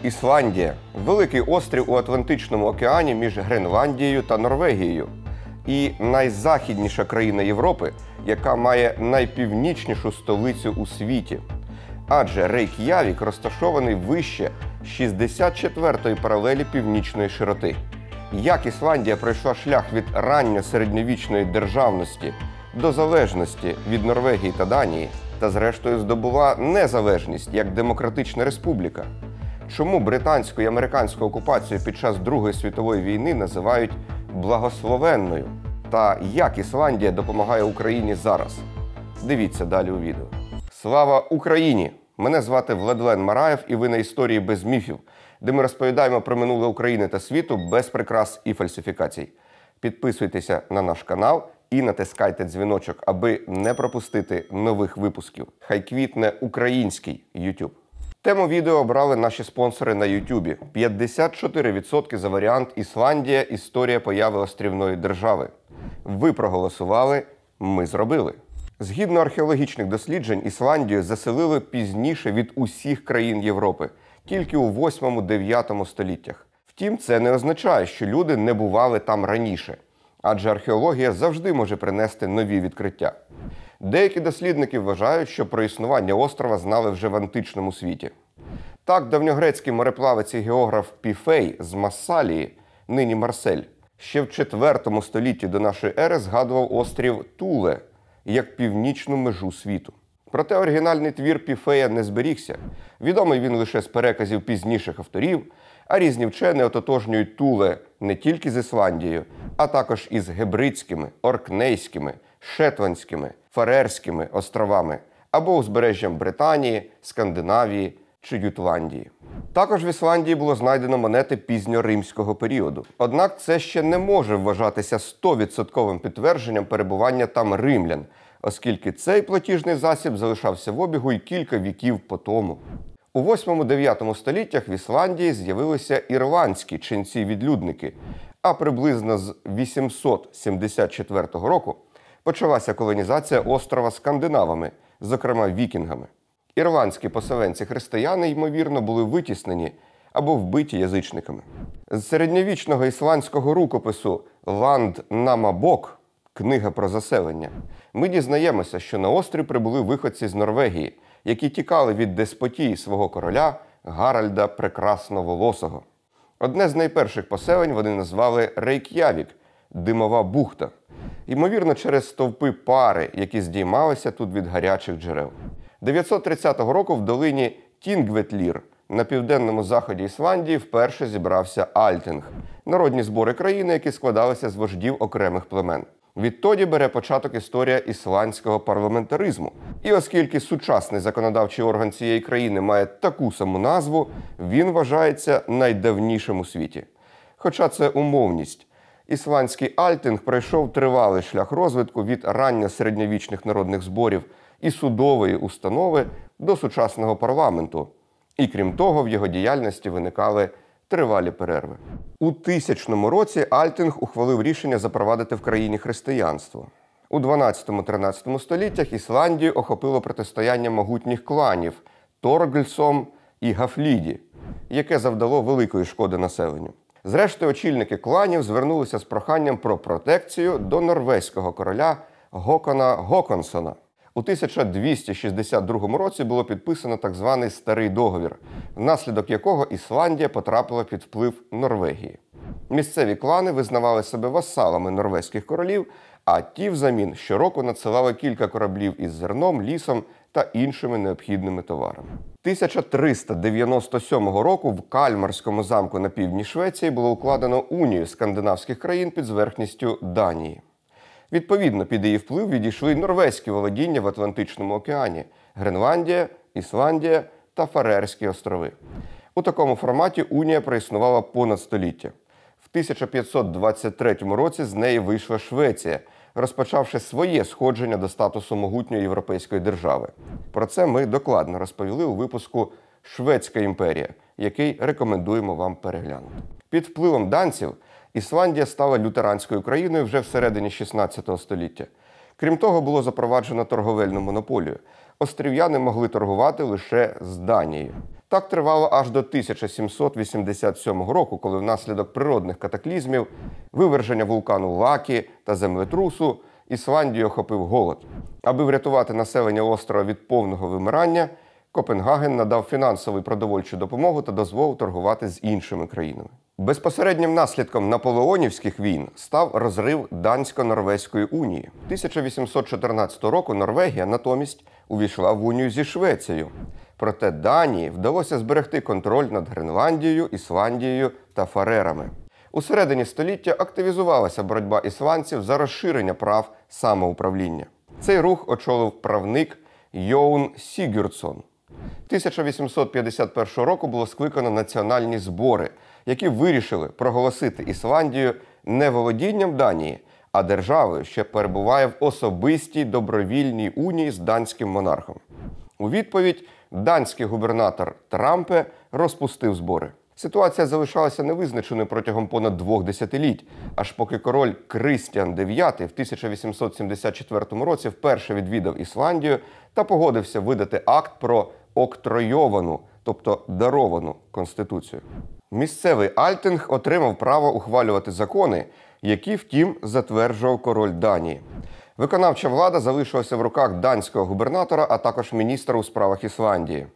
Ісландія – великий острів у Атлантичному океані між Гренландією та Норвегією. І найзахідніша країна Європи, яка має найпівнічнішу столицю у світі. Адже Рейк'явік розташований вище 64-ї паралелі північної широти. Як Ісландія пройшла шлях від ранньосередньовічної державності до залежності від Норвегії та Данії, та зрештою здобула незалежність як демократична республіка? Чому британську і американську окупацію під час Другої світової війни називають благословенною? Та як Ісландія допомагає Україні зараз? Дивіться далі у відео. Слава Україні! Мене звати Владлен Мараєв і ви на історії без міфів, де ми розповідаємо про минуле України та світу без прикрас і фальсифікацій. Підписуйтеся на наш канал і натискайте дзвіночок, аби не пропустити нових випусків. Хай квітне український YouTube. Тему відео обрали наші спонсори на YouTube. 54% за варіант «Ісландія. Історія появи острівної держави». Ви проголосували, ми зробили. Згідно археологічних досліджень, Ісландію заселили пізніше від усіх країн Європи, тільки у 8-9 століттях. Втім, це не означає, що люди не бували там раніше, адже археологія завжди може принести нові відкриття. Деякі дослідники вважають, що про існування острова знали вже в античному світі. Так, давньогрецький мореплавець і географ Піфей з Массалії, нині Марсель, ще в IV столітті до нашої ери згадував острів Туле як північну межу світу. Проте оригінальний твір Піфея не зберігся. Відомий він лише з переказів пізніших авторів, а різні вчені ототожнюють Туле не тільки з Ісландією, а також із Гебридськими, Оркнейськими, Шетландськими, Фарерськими островами або узбережжям Британії, Скандинавії чи Ютландії. Також в Ісландії було знайдено монети пізньоримського періоду. Однак це ще не може вважатися 100% підтвердженням перебування там римлян, оскільки цей платіжний засіб залишався в обігу й кілька віків по тому. У 8-9 століттях в Ісландії з'явилися ірландські ченці-відлюдники, а приблизно з 874 року почалася колонізація острова скандинавами, зокрема вікінгами. Ірландські поселенці-християни, ймовірно, були витіснені або вбиті язичниками. З середньовічного ісландського рукопису «Ланд-Намабок» книга про заселення, ми дізнаємося, що на острів прибули виходці з Норвегії, які тікали від деспотії свого короля Гаральда Прекрасноволосого. Одне з найперших поселень вони назвали Рейк'явік – Димова бухта, ймовірно через стовпи пари, які здіймалися тут від гарячих джерел. 930 року в долині Тінгветлір на південному заході Ісландії вперше зібрався Альтинг – народні збори країни, які складалися з вождів окремих племен. Відтоді бере початок історія ісландського парламентаризму. І оскільки сучасний законодавчий орган цієї країни має таку саму назву, він вважається найдавнішим у світі. Хоча це умовність. Ісландський Альтинг пройшов тривалий шлях розвитку від ранньосередньовічних народних зборів і судової установи до сучасного парламенту. І крім того, в його діяльності виникали тривалі перерви. У 1000 році Альтинг ухвалив рішення запровадити в країні християнство. У 12-13 століттях Ісландію охопило протистояння могутніх кланів Торгельсом і Гафліді, яке завдало великої шкоди населенню. Зрештою, очільники кланів звернулися з проханням про протекцію до норвезького короля Гокона Гоконсона. У 1262 році було підписано так званий Старий договір, внаслідок якого Ісландія потрапила під вплив Норвегії. Місцеві клани визнавали себе васалами норвезьких королів, а ті взамін щороку надсилали кілька кораблів із зерном, лісом та іншими необхідними товарами. 1397 року в Кальмарському замку на півдні Швеції було укладено унію скандинавських країн під зверхністю Данії. Відповідно, під її вплив відійшли норвезькі володіння в Атлантичному океані – Гренландія, Ісландія та Фарерські острови. У такому форматі унія проіснувала понад століття. В 1523 році з неї вийшла Швеція, розпочавши своє сходження до статусу могутньої європейської держави. Про це ми докладно розповіли у випуску «Шведська імперія», який рекомендуємо вам переглянути. Під впливом данців Ісландія стала лютеранською країною вже всередині 16 століття. Крім того, було запроваджено торговельну монополію. Острів'яни могли торгувати лише з Данією. Так тривало аж до 1787 року, коли внаслідок природних катаклізмів, виверження вулкану Лакі та землетрусу, Ісландію охопив голод. Аби врятувати населення острова від повного вимирання, Копенгаген надав фінансову і продовольчу допомогу та дозволив торгувати з іншими країнами. Безпосереднім наслідком наполеонівських війн став розрив Дансько-Норвезької унії. 1814 року Норвегія натомість увійшла в унію зі Швецією. Проте Данії вдалося зберегти контроль над Гренландією, Ісландією та Фарерами. У середині століття активізувалася боротьба ісландців за розширення прав самоуправління. Цей рух очолив правник Йоун Сігюрдсон. 1851 року було скликано національні збори, які вирішили проголосити Ісландію не володінням Данії, а державою, що перебуває в особистій добровільній унії з данським монархом. У відповідь данський губернатор Трампе розпустив збори. Ситуація залишалася невизначеною протягом понад 2 десятиліть, аж поки король Крістіан IX в 1874 році вперше відвідав Ісландію та погодився видати акт про октройовану, тобто даровану конституцію. Місцевий Альтинг отримав право ухвалювати закони, які, втім, затверджував король Данії. Виконавча влада залишилася в руках данського губернатора, а також міністра у справах Ісландії.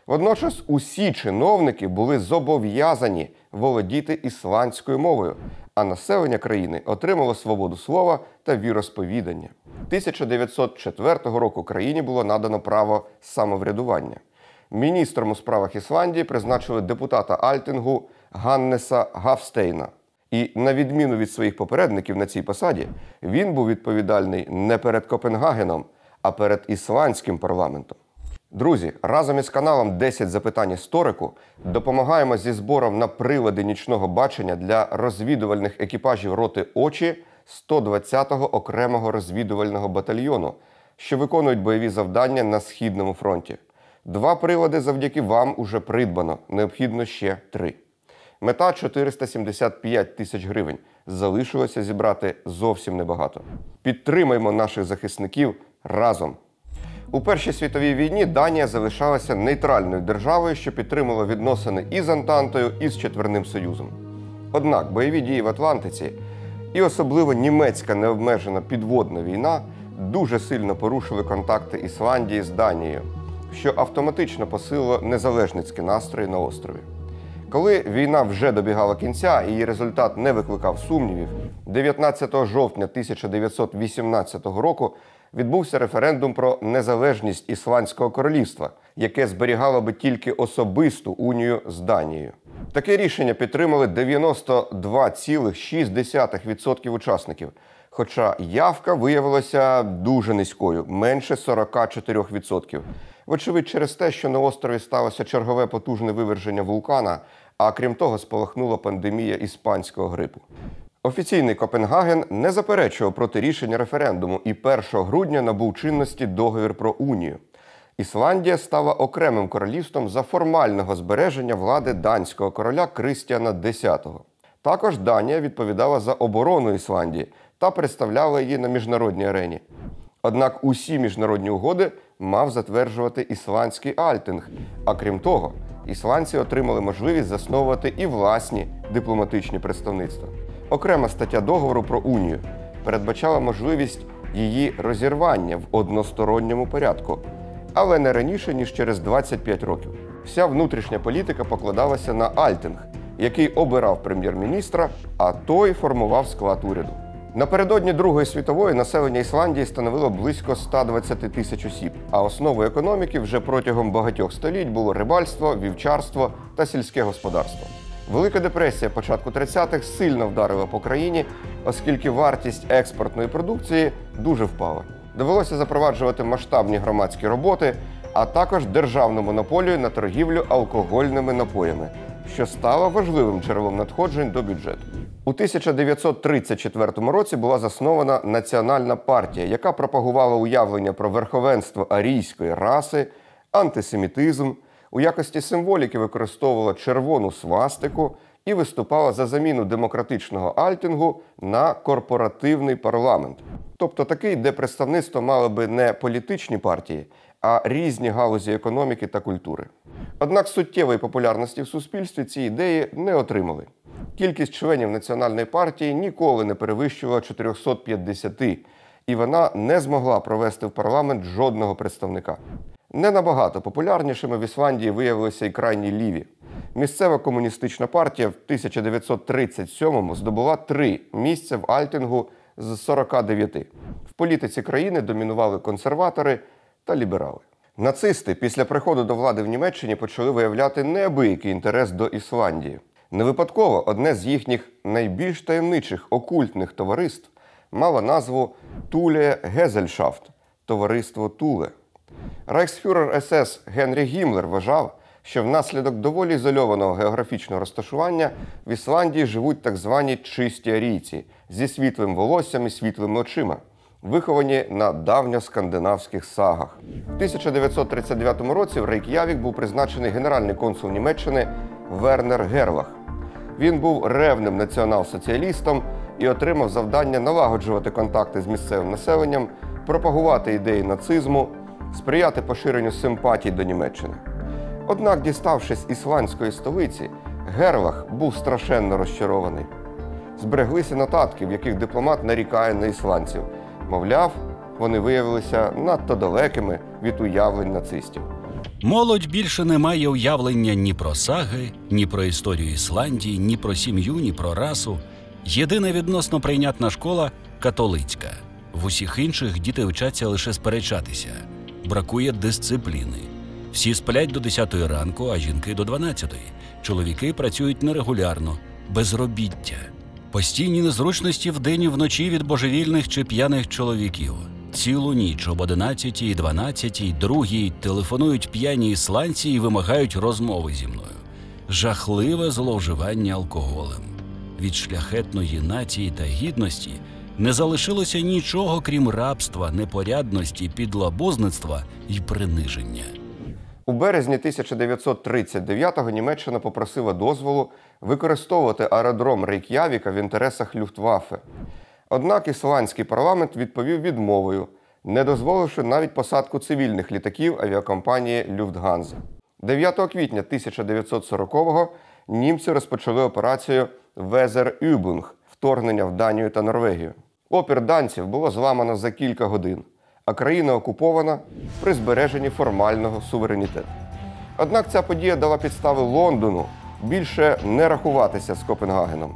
Водночас усі чиновники були зобов'язані володіти ісландською мовою, а населення країни отримало свободу слова та віросповідання. 1904 року країні було надано право самоврядування. Міністром у справах Ісландії призначили депутата Альтингу Ганнеса Гафстейна. І, на відміну від своїх попередників на цій посаді, він був відповідальний не перед Копенгагеном, а перед ісландським парламентом. Друзі, разом із каналом «10 запитань історику» допомагаємо зі збором на прилади нічного бачення для розвідувальних екіпажів роти «Очі» 120-го окремого розвідувального батальйону, що виконують бойові завдання на Східному фронті. 2 прилади завдяки вам уже придбано, необхідно ще 3. Мета – 475 тисяч гривень. Залишилося зібрати зовсім небагато. Підтримаймо наших захисників разом! У Першій світовій війні Данія залишалася нейтральною державою, що підтримувала відносини і з Антантою, і з Четвірним Союзом. Однак бойові дії в Атлантиці і особливо німецька необмежена підводна війна дуже сильно порушили контакти Ісландії з Данією, що автоматично посилило незалежницькі настрої на острові. Коли війна вже добігала кінця і її результат не викликав сумнівів, 19 жовтня 1918 року відбувся референдум про незалежність Ісландського королівства, яке зберігало би тільки особисту унію з Данією. Таке рішення підтримали 92,6% учасників, хоча явка виявилася дуже низькою – менше 44%. Вочевидь через те, що на острові сталося чергове потужне виверження вулкана, а крім того спалахнула пандемія іспанського грипу. Офіційний Копенгаген не заперечував проти рішення референдуму і 1 грудня набув чинності договір про унію. Ісландія стала окремим королівством за формального збереження влади данського короля Крістіана X. Також Данія відповідала за оборону Ісландії та представляла її на міжнародній арені. Однак усі міжнародні угоди мав затверджувати ісландський Альтинг, а крім того, ісландці отримали можливість засновувати і власні дипломатичні представництва. Окрема стаття договору про унію передбачала можливість її розірвання в односторонньому порядку, але не раніше, ніж через 25 років. Вся внутрішня політика покладалася на Альтинг, який обирав прем'єр-міністра, а той формував склад уряду. Напередодні Другої світової населення Ісландії становило близько 120 тисяч осіб, а основою економіки вже протягом багатьох століть було рибальство, вівчарство та сільське господарство. Велика депресія початку 30-х сильно вдарила по країні, оскільки вартість експортної продукції дуже впала. Довелося запроваджувати масштабні громадські роботи, а також державну монополію на торгівлю алкогольними напоями, що стало важливим джерелом надходжень до бюджету. У 1934 році була заснована Національна партія, яка пропагувала уявлення про верховенство арійської раси, антисемітизм, у якості символіки використовувала червону свастику і виступала за заміну демократичного Альтингу на корпоративний парламент. Тобто такий, де представництво мали би не політичні партії, а різні галузі економіки та культури. Однак суттєвої популярності в суспільстві ці ідеї не отримали. Кількість членів національної партії ніколи не перевищувала 450, і вона не змогла провести в парламент жодного представника. Не набагато популярнішими в Ісландії виявилися і крайні ліві. Місцева комуністична партія в 1937-му здобула 3 місця в Альтингу з 49. В політиці країни домінували консерватори та ліберали. Нацисти після приходу до влади в Німеччині почали виявляти неабиякий інтерес до Ісландії. Не випадково одне з їхніх найбільш таємничих окультних товариств мало назву «Туле Гезельшафт» – «Товариство Туле». Рейхсфюрер СС Генріх Гіммлер вважав, що внаслідок доволі ізольованого географічного розташування в Ісландії живуть так звані чисті арійці зі світлим волоссям і світлими очима, виховані на давньоскандинавських сагах. У 1939 році в Рейк'явік був призначений генеральний консул Німеччини Вернер Герлах. Він був ревним націонал-соціалістом і отримав завдання налагоджувати контакти з місцевим населенням, пропагувати ідеї нацизму, сприяти поширенню симпатій до Німеччини. Однак, діставшись ісландської столиці, Герлах був страшенно розчарований. Збереглися нотатки, в яких дипломат нарікає на ісландців. Мовляв, вони виявилися надто далекими від уявлень нацистів. Молодь більше не має уявлення ні про саги, ні про історію Ісландії, ні про сім'ю, ні про расу. Єдина відносно прийнятна школа – католицька. В усіх інших діти вчаться лише сперечатися. Бракує дисципліни. Всі сплять до 10-ї ранку, а жінки – до 12-ї. Чоловіки працюють нерегулярно, безробіття. Постійні незручності вдень і вночі від божевільних чи п'яних чоловіків. Цілу ніч об 11-й, 12-й, 2-й телефонують п'яні ісландці і вимагають розмови зі мною. Жахливе зловживання алкоголем. Від шляхетної нації та гідності не залишилося нічого, крім рабства, непорядності, підлабузництва і приниження. У березні 1939-го Німеччина попросила дозволу використовувати аеродром Рейк'явіка в інтересах Люфтваффе. Однак ісландський парламент відповів відмовою, не дозволивши навіть посадку цивільних літаків авіакомпанії Люфтганза. 9 квітня 1940-го німці розпочали операцію «Везерюбунг» – вторгнення в Данію та Норвегію. Опір данців було зламано за кілька годин, а країна окупована при збереженні формального суверенітету. Однак ця подія дала підстави Лондону більше не рахуватися з Копенгагеном.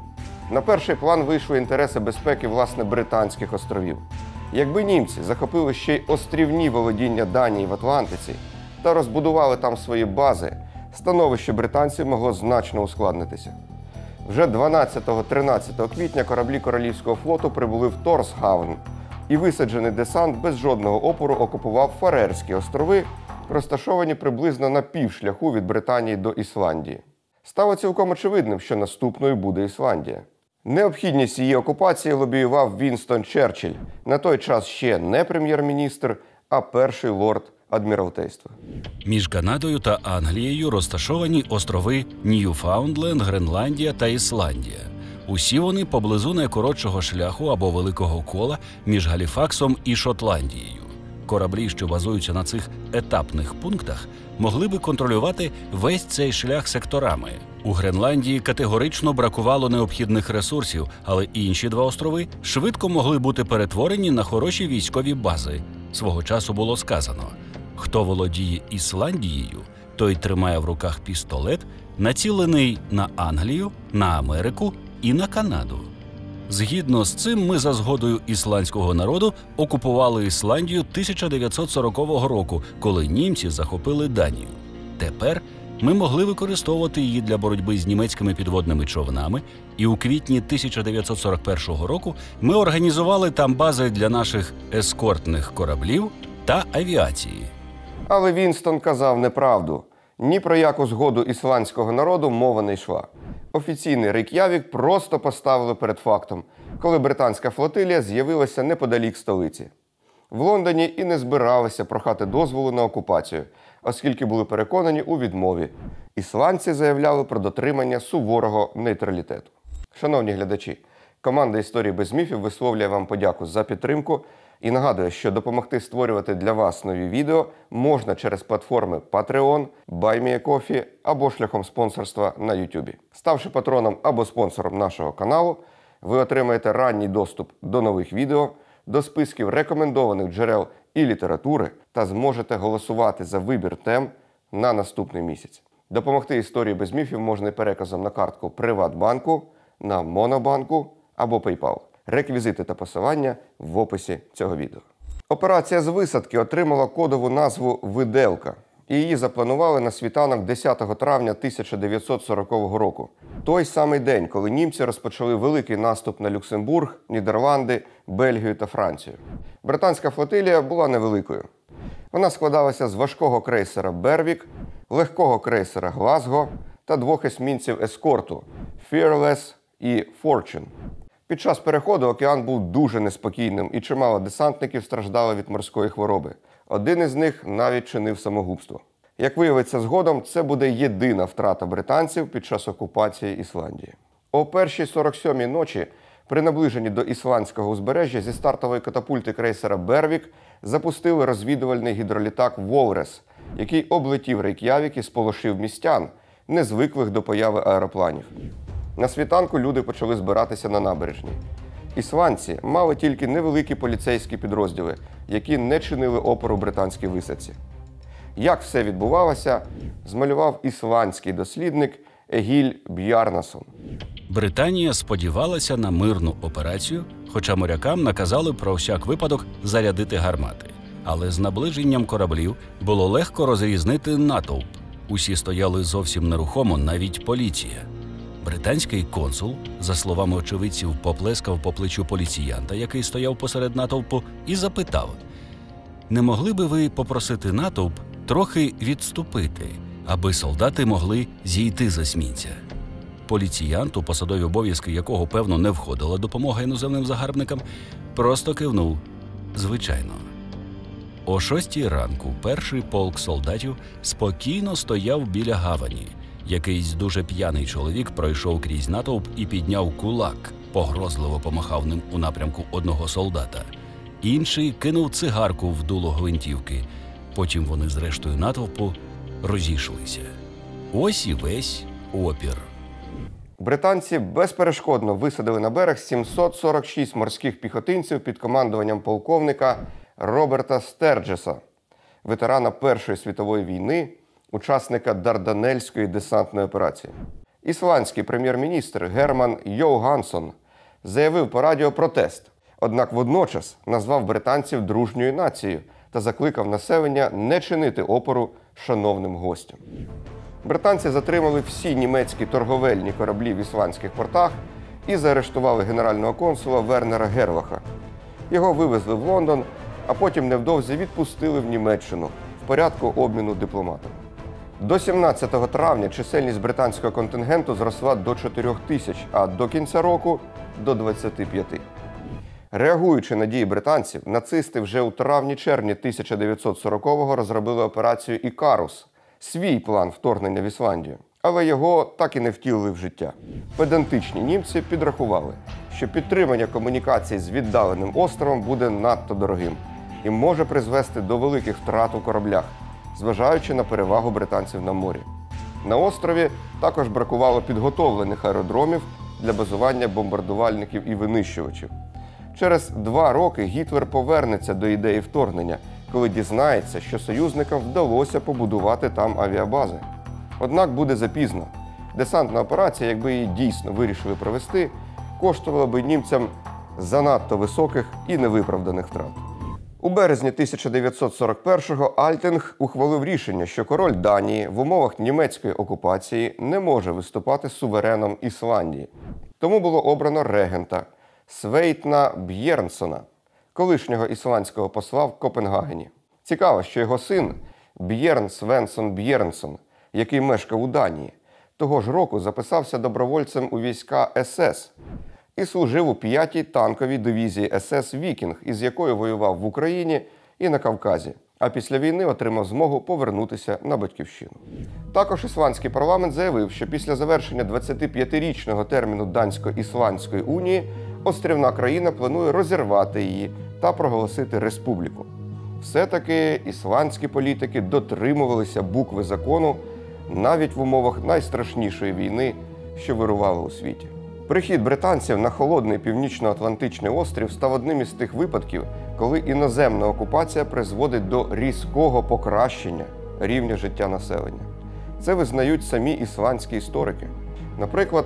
На перший план вийшли інтереси безпеки, власне, Британських островів. Якби німці захопили ще й острівні володіння Данії в Атлантиці та розбудували там свої бази, становище британців могло значно ускладнитися. Вже 12-13 квітня кораблі Королівського флоту прибули в Торсгавн, і висаджений десант без жодного опору окупував Фарерські острови, розташовані приблизно на півшляху від Британії до Ісландії. Стало цілком очевидним, що наступною буде Ісландія. Необхідність її окупації лобіював Вінстон Черчилль, на той час ще не прем'єр-міністр, а перший лорд Адміралтейства. Між Канадою та Англією розташовані острови Ньюфаундленд, Гренландія та Ісландія. Усі вони поблизу найкоротшого шляху або великого кола між Галіфаксом і Шотландією. Кораблі, що базуються на цих етапних пунктах, могли би контролювати весь цей шлях секторами. У Гренландії категорично бракувало необхідних ресурсів, але інші 2 острови швидко могли бути перетворені на хороші військові бази. Свого часу було сказано: хто володіє Ісландією, той тримає в руках пістолет, націлений на Англію, на Америку і на Канаду. Згідно з цим, ми за згодою ісландського народу окупували Ісландію 1940 року, коли німці захопили Данію. Тепер ми могли використовувати її для боротьби з німецькими підводними човнами, і у квітні 1941 року ми організували там бази для наших ескортних кораблів та авіації. Але Вінстон казав неправду. Ні про яку згоду ісландського народу мова не йшла. Офіційний Рейк'явік просто поставили перед фактом, коли британська флотилія з'явилася неподалік столиці. В Лондоні і не збиралися прохати дозволу на окупацію, оскільки були переконані у відмові. Ісландці заявляли про дотримання суворого нейтралітету. Шановні глядачі, команда «Історії без міфів» висловлює вам подяку за підтримку. І нагадую, що допомогти створювати для вас нові відео можна через платформи Patreon, BuyMeACoffee або шляхом спонсорства на YouTube. Ставши патроном або спонсором нашого каналу, ви отримаєте ранній доступ до нових відео, до списків рекомендованих джерел і літератури та зможете голосувати за вибір тем на наступний місяць. Допомогти історії без міфів можна і переказом на картку Приватбанку, на Монобанку або PayPal. Реквізити та посилання в описі цього відео. Операція з висадки отримала кодову назву «Виделка». І її запланували на світанок 10 травня 1940 року. Той самий день, коли німці розпочали великий наступ на Люксембург, Нідерланди, Бельгію та Францію. Британська флотилія була невеликою. Вона складалася з важкого крейсера «Бервік», легкого крейсера «Глазго» та двох есмінців ескорту «Fearless» і «Fortune». Під час переходу океан був дуже неспокійним і чимало десантників страждали від морської хвороби. Один із них навіть чинив самогубство. Як виявиться згодом, це буде єдина втрата британців під час окупації Ісландії. О першій 47-й ночі при наближенні до ісландського узбережжя зі стартової катапульти крейсера «Бервік» запустили розвідувальний гідролітак «Волрес», який облетів Рейк'явік і сполошив містян, незвиклих до появи аеропланів. На світанку люди почали збиратися на набережній. Ісландці мали тільки невеликі поліцейські підрозділи, які не чинили опору британській висадці. Як все відбувалося, змалював ісландський дослідник Егіль Бjarnason. Британія сподівалася на мирну операцію, хоча морякам наказали про всяк випадок зарядити гармати. Але з наближенням кораблів було легко розрізнити натовп. Усі стояли зовсім нерухомо, навіть поліція. Британський консул, за словами очевидців, поплескав по плечу поліціянта, який стояв посеред натовпу, і запитав: «Не могли би ви попросити натовп трохи відступити, аби солдати могли зійти з есмінця?» Поліціянт, у посадові обов'язки якого, певно, не входила допомога іноземним загарбникам, просто кивнув: «Звичайно». О 6 ранку перший полк солдатів спокійно стояв біля гавані. Якийсь дуже п'яний чоловік пройшов крізь натовп і підняв кулак, погрозливо помахав ним у напрямку одного солдата. Інший кинув цигарку в дуло гвинтівки. Потім вони з рештою натовпу розійшлися. Ось і весь опір. Британці безперешкодно висадили на берег 746 морських піхотинців під командуванням полковника Роберта Стерджеса, ветерана Першої світової війни, учасника Дарданельської десантної операції. Ісландський прем'єр-міністр Герман Йогансон заявив по радіо протест, однак водночас назвав британців дружньою нацією та закликав населення не чинити опору шановним гостям. Британці затримали всі німецькі торговельні кораблі в ісландських портах і заарештували генерального консула Вернера Герлаха. Його вивезли в Лондон, а потім невдовзі відпустили в Німеччину в порядку обміну дипломатами. До 17 травня чисельність британського контингенту зросла до 4 тисяч, а до кінця року – до 25. Реагуючи на дії британців, нацисти вже у травні-червні 1940-го розробили операцію «Ікарус» – свій план вторгнення в Ісландію. Але його так і не втілили в життя. Педантичні німці підрахували, що підтримання комунікацій з віддаленим островом буде надто дорогим і може призвести до великих втрат у кораблях, зважаючи на перевагу британців на морі. На острові також бракувало підготовлених аеродромів для базування бомбардувальників і винищувачів. Через 2 роки Гітлер повернеться до ідеї вторгнення, коли дізнається, що союзникам вдалося побудувати там авіабази. Однак буде запізно. Десантна операція, якби її дійсно вирішили провести, коштувала би німцям занадто високих і невиправданих втрат. У березні 1941-го Альтинг ухвалив рішення, що король Данії в умовах німецької окупації не може виступати сувереном Ісландії. Тому було обрано регента Свейтна Б'єрнсона, колишнього ісландського посла в Копенгагені. Цікаво, що його син Б'єрн Свенсон Б'єрнсон, який мешкав у Данії, того ж року записався добровольцем у війська СС і служив у 5-й танковій дивізії СС «Вікінг», із якою воював в Україні і на Кавказі, а після війни отримав змогу повернутися на батьківщину. Також ісландський парламент заявив, що після завершення 25-річного терміну Дансько-Ісландської унії острівна країна планує розірвати її та проголосити республіку. Все-таки ісландські політики дотримувалися букви закону навіть в умовах найстрашнішої війни, що вирувала у світі. Прихід британців на холодний північно-атлантичний острів став одним із тих випадків, коли іноземна окупація призводить до різкого покращення рівня життя населення. Це визнають самі ісландські історики. Наприклад,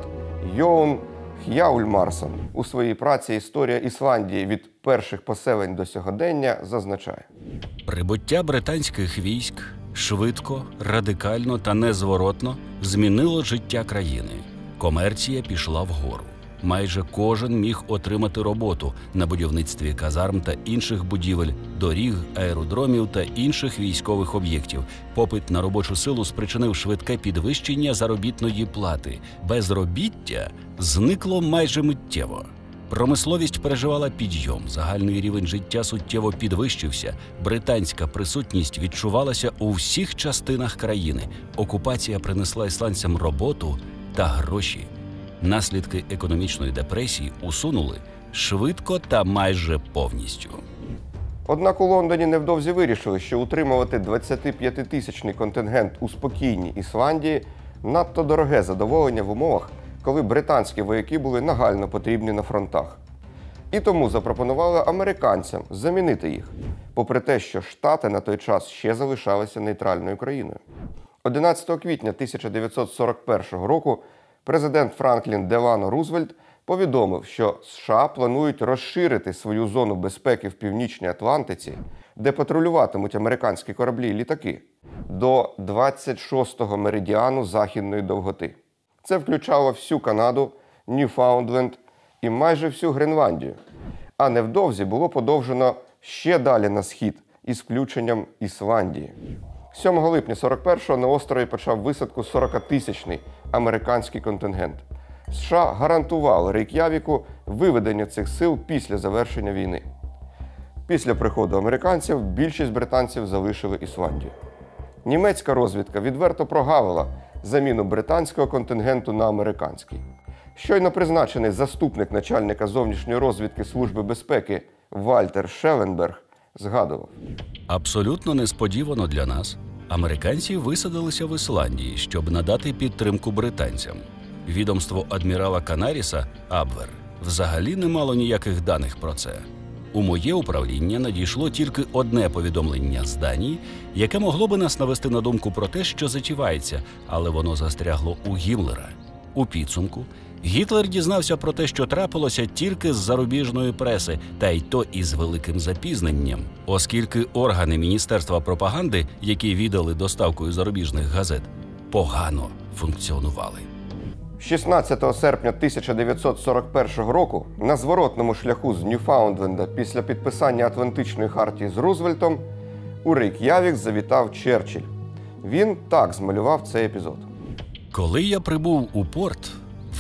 Йоун Х'яульмарсон у своїй праці «Історія Ісландії від перших поселень до сьогодення» зазначає: Прибуття британських військ швидко, радикально та незворотно змінило життя країни. Комерція пішла вгору. Майже кожен міг отримати роботу на будівництві казарм та інших будівель, доріг, аеродромів та інших військових об'єктів. Попит на робочу силу спричинив швидке підвищення заробітної плати. Безробіття зникло майже миттєво. Промисловість переживала підйом, загальний рівень життя суттєво підвищився, британська присутність відчувалася у всіх частинах країни. Окупація принесла ісландцям роботу та гроші. Наслідки економічної депресії усунули швидко та майже повністю. Однак у Лондоні невдовзі вирішили, що утримувати 25-тисячний контингент у спокійній Ісландії надто дороге задоволення в умовах, коли британські вояки були нагально потрібні на фронтах. І тому запропонували американцям замінити їх, попри те, що Штати на той час ще залишалися нейтральною країною. 11 квітня 1941 року президент Франклін Делано Рузвельт повідомив, що США планують розширити свою зону безпеки в Північній Атлантиці, де патрулюватимуть американські кораблі і літаки, до 26-го меридіану західної довготи. Це включало всю Канаду, Ньюфаундленд і майже всю Гренландію. А невдовзі було подовжено ще далі на схід, із включенням Ісландії. 7 липня 41-го на острові почав висадку 40-тисячний американський контингент. США гарантували Рейк'явіку виведення цих сил після завершення війни. Після приходу американців більшість британців залишили Ісландію. Німецька розвідка відверто прогавила заміну британського контингенту на американський. Щойно призначений заступник начальника зовнішньої розвідки Служби безпеки Вальтер Шелленберг згадував: Абсолютно несподівано для нас американці висадилися в Ісландії, щоб надати підтримку британцям. Відомство адмірала Канаріса Абвер взагалі не мало ніяких даних про це. У моє управління надійшло тільки одне повідомлення з Данії, яке могло би нас навести на думку про те, що затівається, але воно застрягло у Гіммлера. У підсумку Гітлер дізнався про те, що трапилося, тільки з зарубіжної преси, та й то із великим запізненням, оскільки органи Міністерства пропаганди, які віддали доставкою зарубіжних газет, погано функціонували. 16 серпня 1941 року на зворотному шляху з Ньюфаундленда після підписання Атлантичної хартії з Рузвельтом у Рейк'явік завітав Черчилль. Він так змалював цей епізод. Коли я прибув у порт,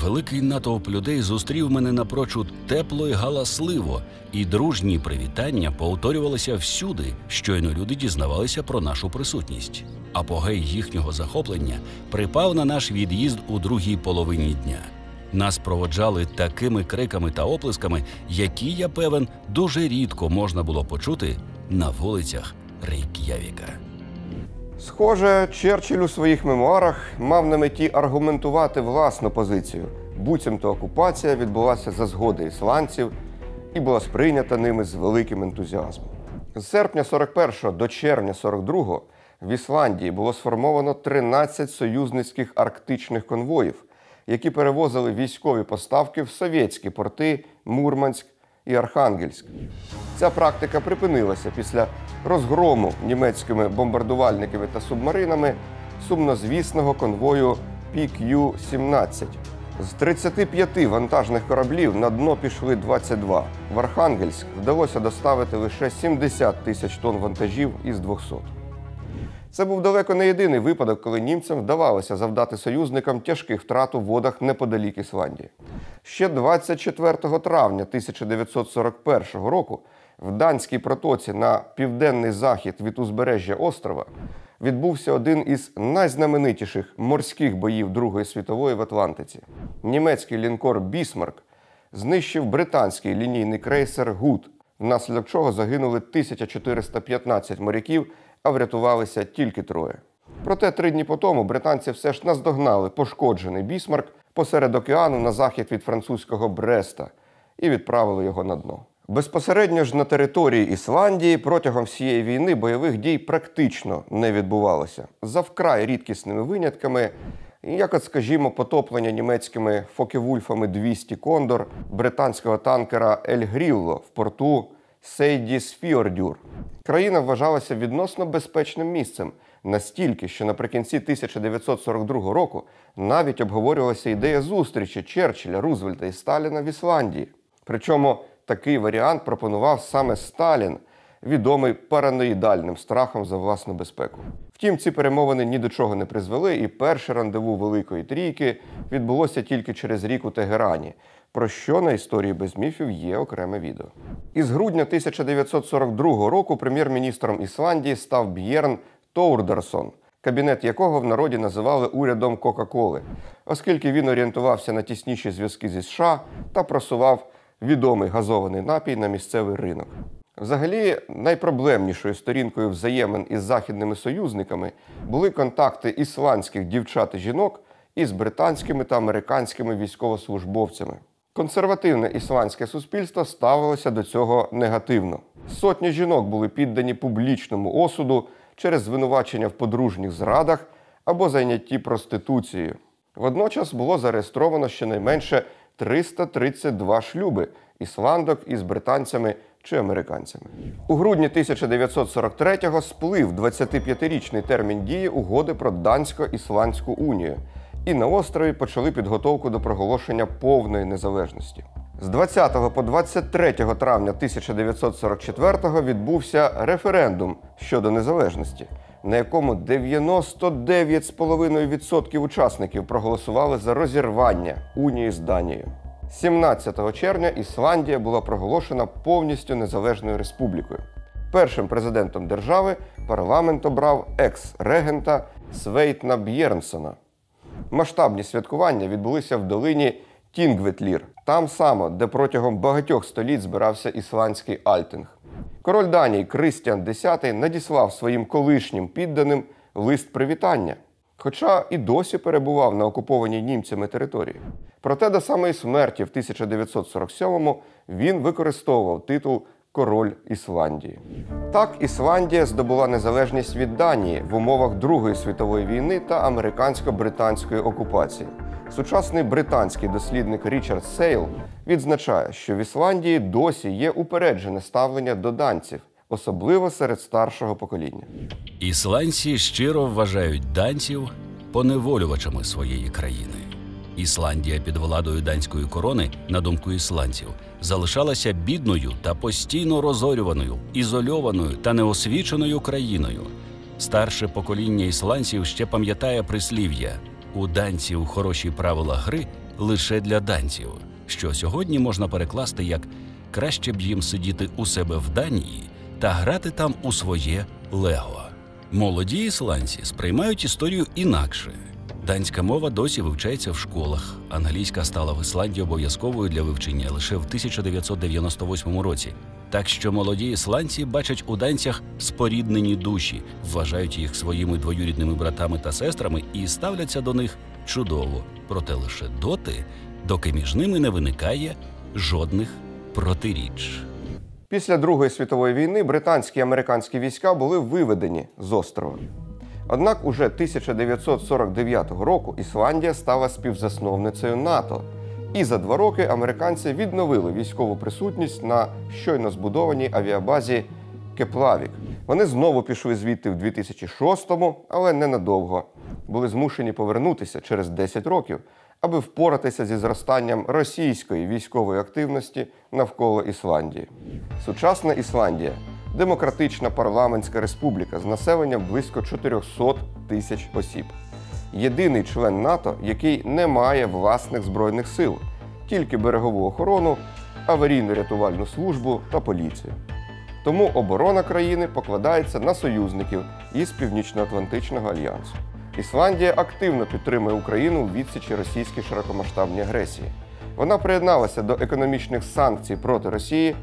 великий натовп людей зустрів мене напрочуд тепло і галасливо, і дружні привітання повторювалися всюди, щойно люди дізнавалися про нашу присутність. Апогей їхнього захоплення припав на наш від'їзд у другій половині дня. Нас проводжали такими криками та оплесками, які, я певен, дуже рідко можна було почути на вулицях Рейк'явіка. Схоже, Черчилль у своїх мемуарах мав на меті аргументувати власну позицію. Буцімто окупація відбулася за згоди ісландців і була сприйнята ними з великим ентузіазмом. З серпня 41-го до червня 42-го в Ісландії було сформовано 13 союзницьких арктичних конвоїв, які перевозили військові поставки в совєтські порти Мурманськ і Архангельськ. Ця практика припинилася після розгрому німецькими бомбардувальниками та субмаринами сумнозвісного конвою PQ-17. З 35 вантажних кораблів на дно пішли 22. В Архангельськ вдалося доставити лише 70 тисяч тонн вантажів із 200. Це був далеко не єдиний випадок, коли німцям вдавалося завдати союзникам тяжких втрат у водах неподалік Ісландії. Ще 24 травня 1941 року в Данській протоці на південний захід від узбережжя острова відбувся один із найзнаменитіших морських боїв Другої світової в Атлантиці. Німецький лінкор «Бісмарк» знищив британський лінійний крейсер «Гуд», внаслідок чого загинули 1415 моряків, а врятувалися тільки 3. Проте 3 дні по тому британці все ж наздогнали пошкоджений «Бісмарк» посеред океану на захід від французького Бреста і відправили його на дно. Безпосередньо ж на території Ісландії протягом всієї війни бойових дій практично не відбувалося. За вкрай рідкісними винятками, як от, скажімо, потоплення німецькими Фоке-Вульфами 200 «Кондор» британського танкера «Ель Грілло» в порту Сейдісфьордюр. Країна вважалася відносно безпечним місцем, настільки, що наприкінці 1942 року навіть обговорювалася ідея зустрічі Черчилля, Рузвельта і Сталіна в Ісландії. Причому такий варіант пропонував саме Сталін, відомий параноїдальним страхом за власну безпеку. Втім, ці перемовини ні до чого не призвели, і перше рандеву Великої Трійки відбулося тільки через рік у Тегерані, про що на «Історії без міфів» є окреме відео. Із грудня 1942 року прем'єр-міністром Ісландії став Б'єрн Тоурдерсон, кабінет якого в народі називали урядом Кока-Коли, оскільки він орієнтувався на тісніші зв'язки зі США та просував відомий газований напій на місцевий ринок. Взагалі, найпроблемнішою сторінкою взаємин із західними союзниками були контакти ісландських дівчат і жінок із британськими та американськими військовослужбовцями. Консервативне ісландське суспільство ставилося до цього негативно. Сотні жінок були піддані публічному осуду через звинувачення в подружніх зрадах або зайнятті проституцією. Водночас було зареєстровано щонайменше 332 шлюби ісландок із британцями чи американцями. У грудні 1943-го сплив 25-річний термін дії угоди про Дансько-Ісландську унію, і на острові почали підготовку до проголошення повної незалежності. З 20 по 23 травня 1944-го відбувся референдум щодо незалежності, на якому 99,5% учасників проголосували за розірвання унії з Данією. 17 червня Ісландія була проголошена повністю незалежною республікою. Першим президентом держави парламент обрав екс-регента Свейтна Б'єрнсона. Масштабні святкування відбулися в долині Тінгветлір, там само, де протягом багатьох століть збирався ісландський Альтинг. Король Данії Крістіан X надіслав своїм колишнім підданим лист привітання, хоча і досі перебував на окупованій німцями території. Проте до самої смерті в 1947-му він використовував титул «Король Ісландії». Так, Ісландія здобула незалежність від Данії в умовах Другої світової війни та американсько-британської окупації. Сучасний британський дослідник Річард Сейл відзначає, що в Ісландії досі є упереджене ставлення до данців, особливо серед старшого покоління. Ісландці щиро вважають данців поневолювачами своєї країни. Ісландія під владою данської корони, на думку ісландців, залишалася бідною та постійно розорюваною, ізольованою та неосвіченою країною. Старше покоління ісландців ще пам'ятає прислів'я «У данців хороші правила гри лише для данців», що сьогодні можна перекласти як «краще б їм сидіти у себе в Данії та грати там у своє лего». Молоді ісландці сприймають історію інакше. Данська мова досі вивчається в школах. Англійська стала в Ісландії обов'язковою для вивчення лише в 1998 році. Так що молоді ісландці бачать у данцях споріднені душі, вважають їх своїми двоюрідними братами та сестрами і ставляться до них чудово. Проте лише доти, доки між ними не виникає жодних протиріч. Після Другої світової війни британські і американські війська були виведені з острова. Однак уже 1949 року Ісландія стала співзасновницею НАТО. І за 2 роки американці відновили військову присутність на щойно збудованій авіабазі Кеплавік. Вони знову пішли звідти в 2006-му, але ненадовго. Були змушені повернутися через 10 років, аби впоратися зі зростанням російської військової активності навколо Ісландії. Сучасна Ісландія – демократична парламентська республіка з населенням близько 400 тисяч осіб. Єдиний член НАТО, який не має власних збройних сил, тільки берегову охорону, аварійно-рятувальну службу та поліцію. Тому оборона країни покладається на союзників із Північно-Атлантичного альянсу. Ісландія активно підтримує Україну у відсічі російській широкомасштабній агресії. Вона приєдналася до економічних санкцій проти Росії,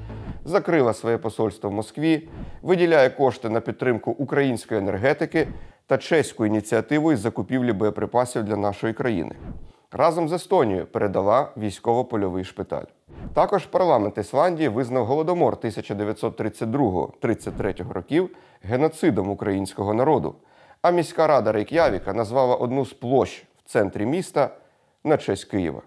закрила своє посольство в Москві, виділяє кошти на підтримку української енергетики та чеську ініціативу із закупівлі боєприпасів для нашої країни. Разом з Естонією передала військово-польовий шпиталь. Також парламент Ісландії визнав Голодомор 1932-33 років геноцидом українського народу, а міська рада Рейк'явіка назвала одну з площ в центрі міста на честь Києва.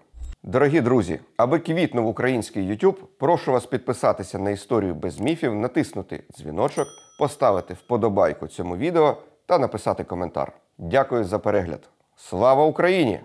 Дорогі друзі, аби квітнув український YouTube, прошу вас підписатися на «Історію без міфів», натиснути дзвіночок, поставити вподобайку цьому відео та написати коментар. Дякую за перегляд. Слава Україні!